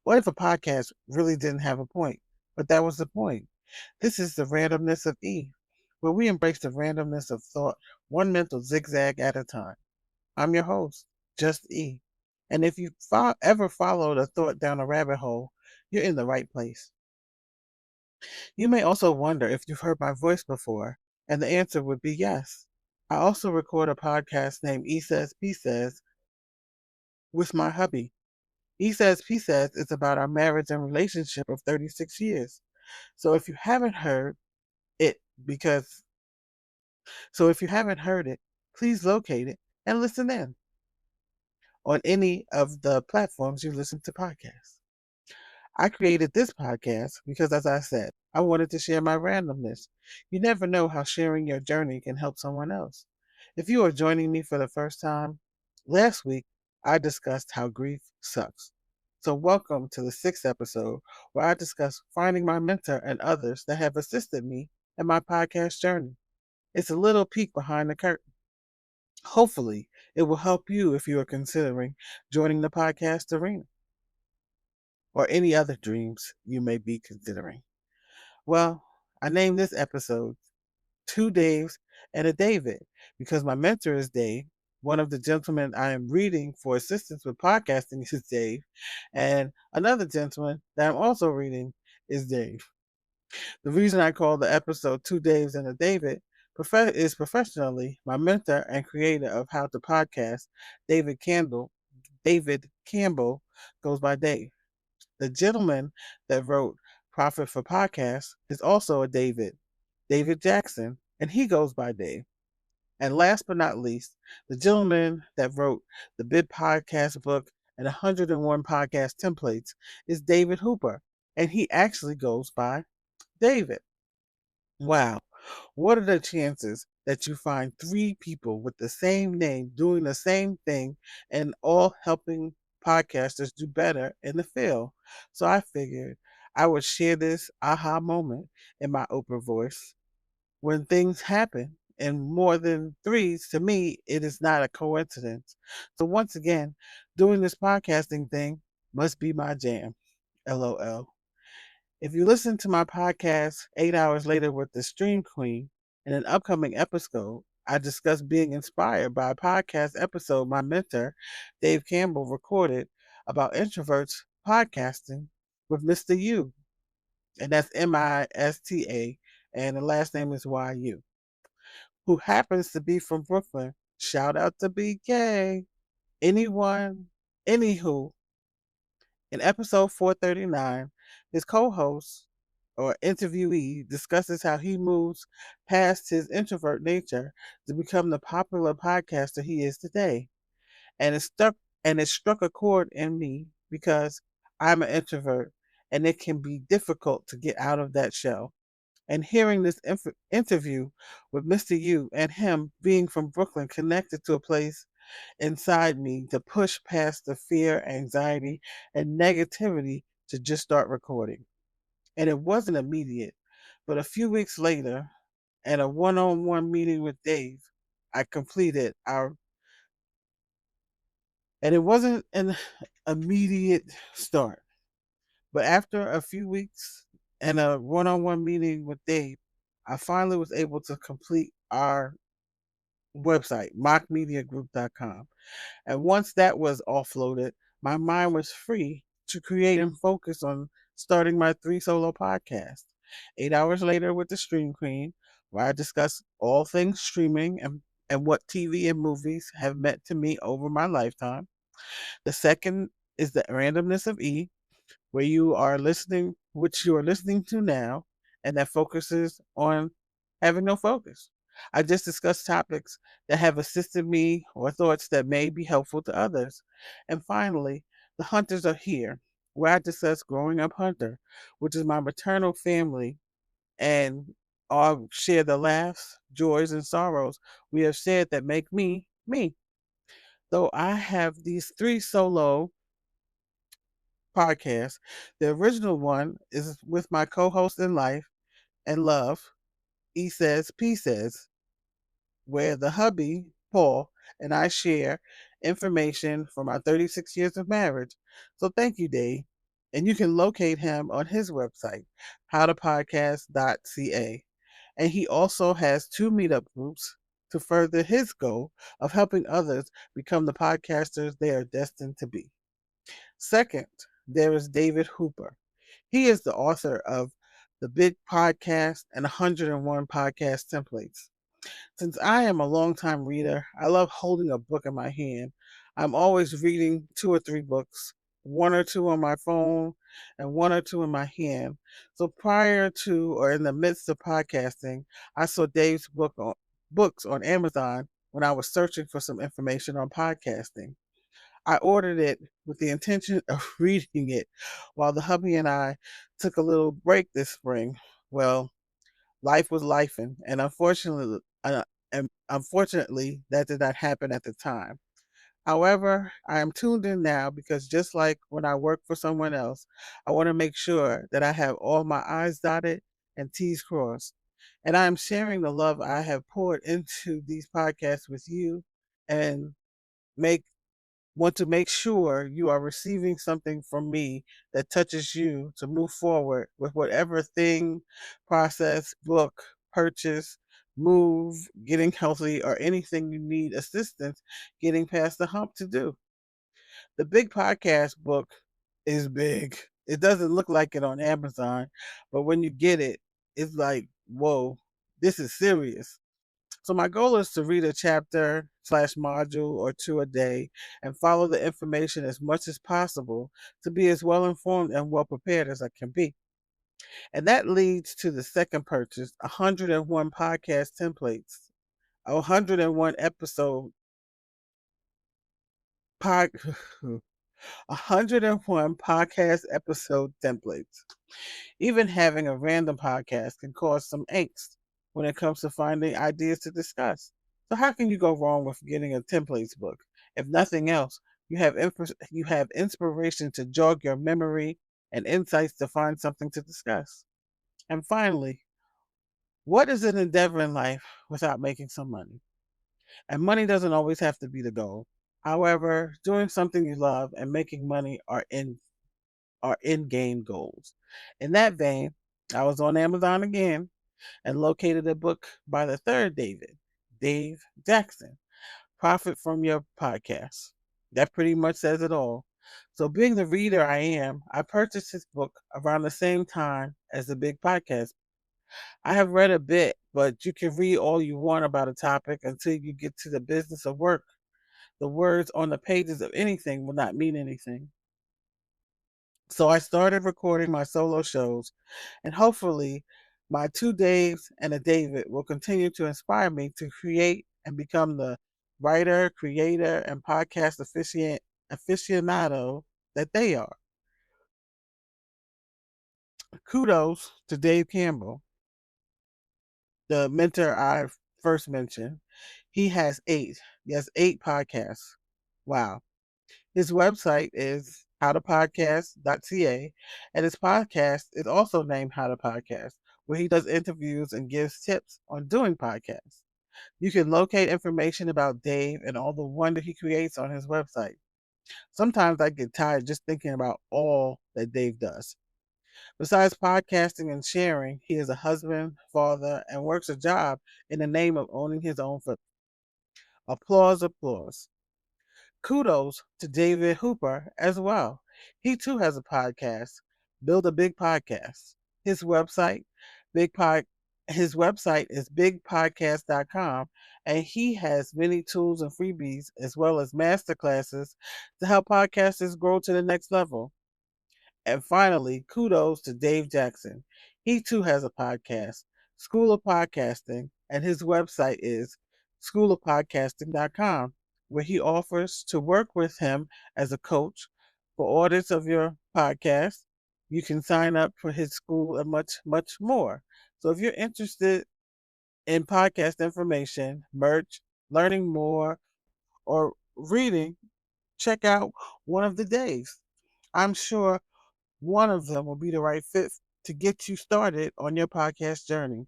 What if a podcast really didn't have a point? But that was the point. This is the randomness of E, where we embrace the randomness of thought, one mental zigzag at a time. I'm your host, Just E. And if you ever followed a thought down a rabbit hole, you're in the right place. You may also wonder if you've heard my voice before, and the answer would be yes. I also record a podcast named E Says P Says with my hubby. E Says P Says is about our marriage and relationship of 36 years. So if you haven't heard it, because if you haven't heard it, please locate it and listen in on any of the platforms you listen to podcasts. I created this podcast because, as I said, I wanted to share my randomness. You never know how sharing your journey can help someone else. If you are joining me for the first time, last week I discussed how grief sucks. So, welcome to the sixth episode where I discuss finding my mentor and others that have assisted me in my podcast journey. It's a little peek behind the curtain. Hopefully, it will help you if you are considering joining the podcast arena or any other dreams you may be considering. Well, I named this episode Two Daves and a David because my mentor is Dave. One of the gentlemen I am reading for assistance with podcasting is Dave, and another gentleman that I'm also reading is Dave. The reason I call the episode Two Daves and a David is professionally my mentor and creator of How to Podcast, David Campbell, goes by Dave. The gentleman that wrote Profit for Podcasts is also a David Jackson, and he goes by Dave. And last but not least, the gentleman that wrote the Big Podcast book and 101 podcast templates is David Hooper, and he actually goes by David. Wow. What are the chances that you find three people with the same name doing the same thing and all helping podcasters do better in the field? So I figured I would share this aha moment in my Oprah voice. When things happen in more than threes, to me, it is not a coincidence. So once again, doing this podcasting thing must be my jam. LOL. If you listen to my podcast 8 hours later with the Stream Queen, in an upcoming episode, I discuss being inspired by a podcast episode my mentor, Dave Campbell, recorded about introverts podcasting with Mr. U. And that's Mista, and the last name is YU, who happens to be from Brooklyn. Shout out to BK. Anyone, anywho, in episode 439, his co host or interviewee discusses how he moves past his introvert nature to become the popular podcaster he is today. And it struck a chord in me because I'm an introvert and it can be difficult to get out of that shell. And hearing this interview with Mr. U and him being from Brooklyn connected to a place inside me to push past the fear, anxiety, and negativity to just start recording. And it wasn't immediate, but a few weeks later, at a one on one meeting with Dave, I completed our, and it wasn't an immediate start, but after a few weeks and a one on one meeting with Dave, I finally was able to complete our website, mockmediagroup.com. And once that was offloaded, my mind was free to create and focus on starting my three solo podcasts. 8 hours later with the Stream Queen, where I discuss all things streaming and what TV and movies have meant to me over my lifetime. The second is the randomness of E, where which you are listening to now, and that focuses on having no focus. I just discuss topics that have assisted me or thoughts that may be helpful to others. And finally, the hunters are here, where I discuss growing up hunter, which is my maternal family, and I'll share the laughs, joys, and sorrows we have shared that make me me. Though I have these three solo podcast. The original one is with my co host in life and love, E Says, P Says, where the hubby Paul, and I share information from our 36 years of marriage. So thank you, Dave. And you can locate him on his website, howtopodcast.ca. And he also has two meetup groups to further his goal of helping others become the podcasters they are destined to be. Second, there is David Hooper. He is the author of The Big Podcast and 101 Podcast Templates. Since I am a longtime reader, I love holding a book in my hand. I'm always reading two or three books, one or two on my phone and one or two in my hand. So prior to or in the midst of podcasting, I saw Dave's books on Amazon when I was searching for some information on podcasting. I ordered it with the intention of reading it while the hubby and I took a little break this spring. Well, life was lifing, and unfortunately, that did not happen at the time. However, I am tuned in now because just like when I work for someone else, I want to make sure that I have all my I's dotted and T's crossed. And I am sharing the love I have poured into these podcasts with you and make want to make sure you are receiving something from me that touches you to move forward with whatever thing, process, book, purchase, move, getting healthy, or anything you need assistance getting past the hump to do. The Big Podcast book is big. It doesn't look like it on Amazon, but when you get it, it's like, whoa, this is serious. So my goal is to read a chapter slash module or two a day and follow the information as much as possible to be as well informed and well prepared as I can be. And that leads to the second purchase, 101 podcast templates, 101 episode pod, 101 podcast episode templates. Even having a random podcast can cause some angst when it comes to finding ideas to discuss. So how can you go wrong with getting a templates book? If nothing else, you have inspiration to jog your memory and insights to find something to discuss. And finally, what is an endeavor in life without making some money? And money doesn't always have to be the goal. However, doing something you love and making money are in game goals. In that vein, I was on Amazon again and located a book by the third David, Dave Jackson, Profit from Your Podcast. That pretty much says it all. So, being the reader I am, I purchased this book around the same time as the big podcast. I have read a bit, but you can read all you want about a topic until you get to the business of work. The words on the pages of anything will not mean anything. So I started recording my solo shows, and hopefully, my two Daves and a David will continue to inspire me to create and become the writer, creator, and podcast aficionado that they are. Kudos to Dave Campbell, the mentor I first mentioned. He has eight podcasts. Wow. His website is howtopodcast.ca, and his podcast is also named How to Podcast, where he does interviews and gives tips on doing podcasts. You can locate information about Dave and all the wonder he creates on his website. Sometimes I get tired just thinking about all that Dave does. Besides podcasting and sharing, he is a husband, father, and works a job in the name of owning his own foot. Applause, applause. Kudos to David Hooper as well. He too has a podcast, Build a Big Podcast. His website, Big Pod, his website is bigpodcast.com, and he has many tools and freebies as well as masterclasses to help podcasters grow to the next level. And finally, kudos to Dave Jackson. He too has a podcast, School of Podcasting, and his website is schoolofpodcasting.com, where he offers to work with him as a coach for audits of your podcast. You can sign up for his school and much, much more. So if you're interested in podcast information, merch, learning more, or reading, check out one of the days. I'm sure one of them will be the right fit to get you started on your podcast journey.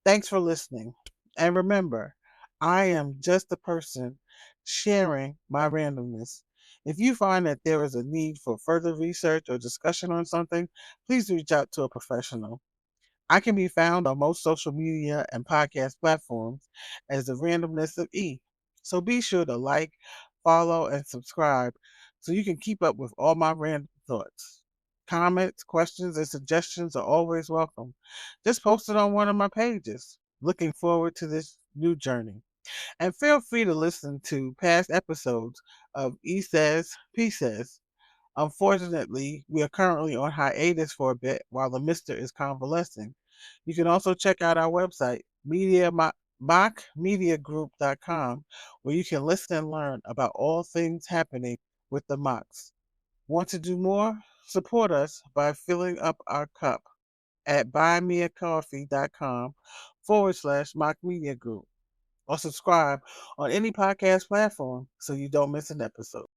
Thanks for listening. And remember, I am just a person sharing my randomness. If you find that there is a need for further research or discussion on something, please reach out to a professional. I can be found on most social media and podcast platforms as the randomness of E. So be sure to like, follow, and subscribe so you can keep up with all my random thoughts. Comments, questions, and suggestions are always welcome. Just post it on one of my pages. Looking forward to this new journey. And feel free to listen to past episodes of E Says, P Says. Unfortunately, we are currently on hiatus for a bit while the Mister is convalescing. You can also check out our website, mockmediagroup.com, where you can listen and learn about all things happening with the Mocks. Want to do more? Support us by filling up our cup at buymeacoffee.com/mockmediagroup or subscribe on any podcast platform so you don't miss an episode.